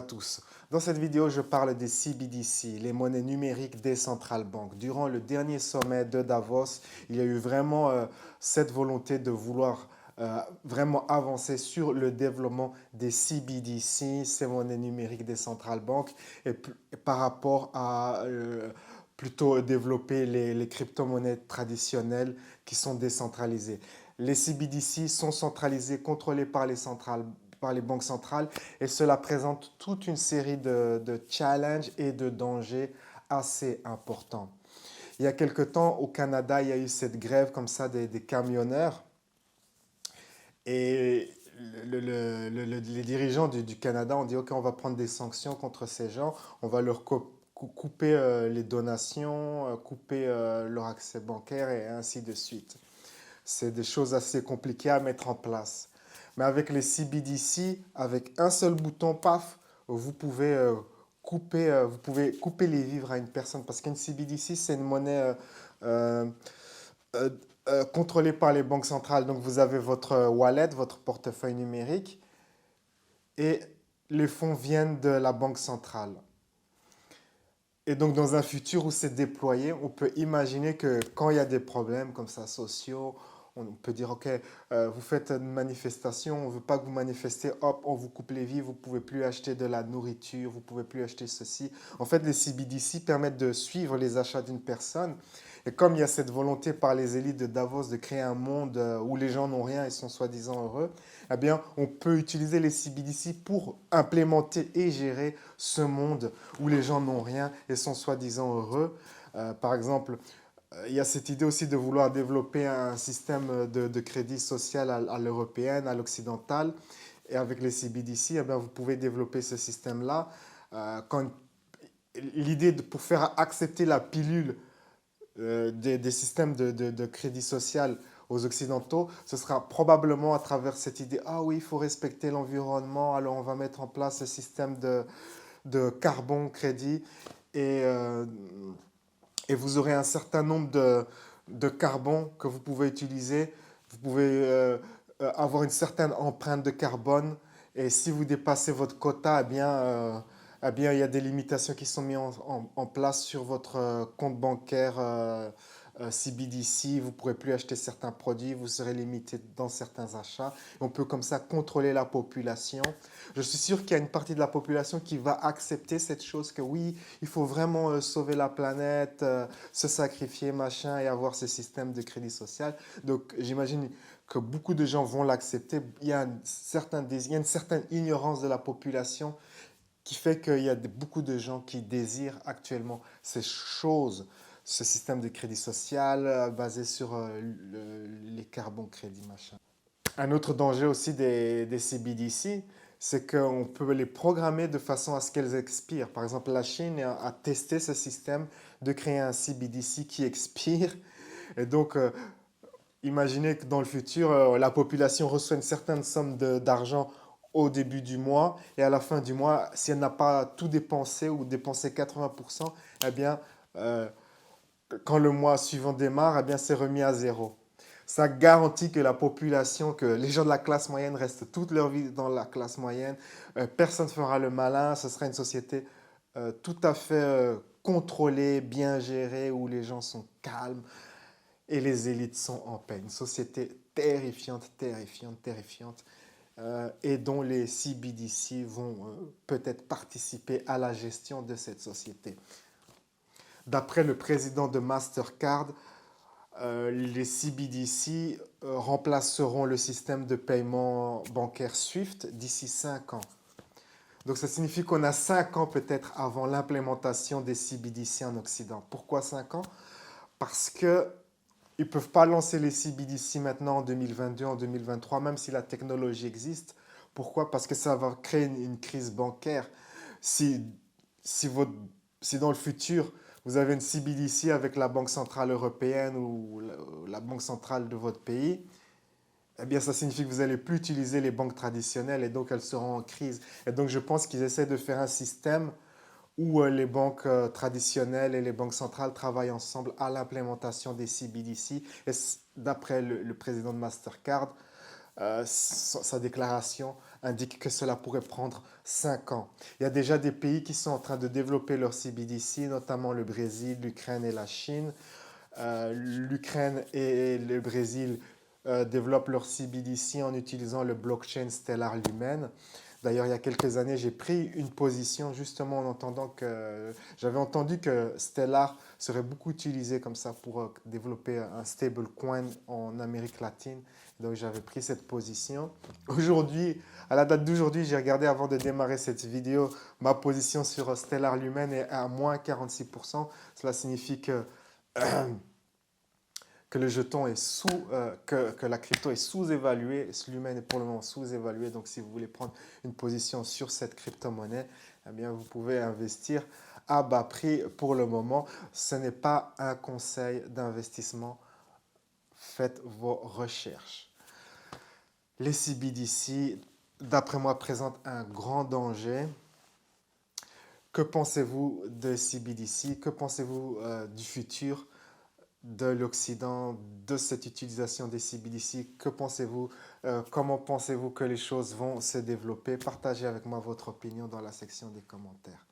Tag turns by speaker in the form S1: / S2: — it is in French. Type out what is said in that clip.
S1: tous. Dans cette vidéo, je parle des CBDC, les monnaies numériques des centrales banques. Durant le dernier sommet de Davos, il y a eu vraiment cette volonté de vouloir vraiment avancer sur le développement des CBDC, ces monnaies numériques des centrales banques, et par rapport à plutôt développer les crypto-monnaies traditionnelles qui sont décentralisées. Les CBDC sont centralisés, contrôlés par les banques centrales, et cela présente toute une série de challenges et de dangers assez importants. Il y a quelque temps, au Canada, il y a eu cette grève comme ça des camionneurs, et les dirigeants du Canada ont dit, OK, on va prendre des sanctions contre ces gens, on va leur couper les donations, couper leur accès bancaire et ainsi de suite. C'est des choses assez compliquées à mettre en place. Mais avec les CBDC, avec un seul bouton, paf, vous pouvez couper les vivres à une personne. Parce qu'une CBDC, c'est une monnaie euh, euh, contrôlée par les banques centrales. Donc vous avez votre wallet, votre portefeuille numérique, et les fonds viennent de la banque centrale. Et donc, dans un futur où c'est déployé, on peut imaginer que quand il y a des problèmes comme ça sociaux, on peut dire, OK, vous faites une manifestation, on ne veut pas que vous manifestez, hop, on vous coupe les vies, vous ne pouvez plus acheter de la nourriture, vous ne pouvez plus acheter ceci. En fait, les CBDC permettent de suivre les achats d'une personne. Et comme il y a cette volonté par les élites de Davos de créer un monde où les gens n'ont rien et sont soi-disant heureux, eh bien, on peut utiliser les CBDC pour implémenter et gérer ce monde où les gens n'ont rien et sont soi-disant heureux. Par exemple, il y a cette idée aussi de vouloir développer un système de crédit social à l'européenne, à l'occidentale. Et avec les CBDC, eh bien, vous pouvez développer ce système-là. L'idée pour faire accepter la pilule des systèmes de crédit social aux Occidentaux, ce sera probablement à travers cette idée, ah oui, il faut respecter l'environnement, alors on va mettre en place ce système de carbone crédit, et, euh, et vous aurez un certain nombre de carbone que vous pouvez utiliser. Vous pouvez avoir une certaine empreinte de carbone, et si vous dépassez votre quota, eh bien, il y a des limitations qui sont mises en place sur votre compte bancaire CBDC. Vous ne pourrez plus acheter certains produits, vous serez limité dans certains achats. On peut comme ça contrôler la population. Je suis sûr qu'il y a une partie de la population qui va accepter cette chose que oui, il faut vraiment sauver la planète, se sacrifier, machin, et avoir ce système de crédit social. Donc j'imagine que beaucoup de gens vont l'accepter. Il y a il y a une certaine ignorance de la population qui fait qu'il y a beaucoup de gens qui désirent actuellement ces choses, ce système de crédit social basé sur les carbon crédits, machin. Un autre danger aussi des CBDC, c'est qu'on peut les programmer de façon à ce qu'elles expirent. Par exemple, la Chine a testé ce système de créer un CBDC qui expire. Et donc, imaginez que dans le futur, la population reçoit une certaine somme d'argent au début du mois, et à la fin du mois, si elle n'a pas tout dépensé ou dépensé 80%, eh bien, euh, quand le mois suivant démarre, eh bien, c'est remis à zéro. Ça garantit que la population, que les gens de la classe moyenne restent toute leur vie dans la classe moyenne. Personne ne fera le malin. Ce sera une société tout à fait contrôlée, bien gérée, où les gens sont calmes et les élites sont en paix. Une société terrifiante, terrifiante, terrifiante, et dont les CBDC vont peut-être participer à la gestion de cette société. D'après le président de Mastercard, les CBDC remplaceront le système de paiement bancaire SWIFT d'ici 5 ans. Donc ça signifie qu'on a 5 ans peut-être avant l'implémentation des CBDC en Occident. Pourquoi 5 ans? Parce que ils ne peuvent pas lancer les CBDC maintenant en 2022, en 2023, même si la technologie existe. Pourquoi? Parce que ça va créer une crise bancaire. Si, si, votre- Si dans le futur, vous avez une CBDC avec la Banque centrale européenne ou la Banque centrale de votre pays, eh bien, ça signifie que vous n'allez plus utiliser les banques traditionnelles, et donc elles seront en crise. Et donc, je pense qu'ils essaient de faire un système où les banques traditionnelles et les banques centrales travaillent ensemble à l'implémentation des CBDC. Et d'après le président de Mastercard, sa déclaration indique que cela pourrait prendre 5 ans. Il y a déjà des pays qui sont en train de développer leur CBDC, notamment le Brésil, l'Ukraine et la Chine. L'Ukraine et le Brésil développent leur CBDC en utilisant le blockchain Stellar Lumen. D'ailleurs, il y a quelques années, j'ai pris une position justement en entendant que j'avais entendu que Stellar serait beaucoup utilisé comme ça pour développer un stablecoin en Amérique latine. Donc j'avais pris cette position. Aujourd'hui, à la date d'aujourd'hui, j'ai regardé avant de démarrer cette vidéo, ma position sur Stellar Lumen est à moins 46%. Cela signifie que le jeton est que la crypto est sous-évaluée. Lumen est pour le moment sous-évalué. Donc, si vous voulez prendre une position sur cette crypto-monnaie, eh bien, vous pouvez investir à bas prix pour le moment. Ce n'est pas un conseil d'investissement. Faites vos recherches. Les CBDC, d'après moi, présentent un grand danger. Que pensez-vous de CBDC? Que pensez-vous du futur de l'Occident, de cette utilisation des CBDC? Que pensez-vous? Comment pensez-vous que les choses vont se développer? Partagez avec moi votre opinion dans la section des commentaires.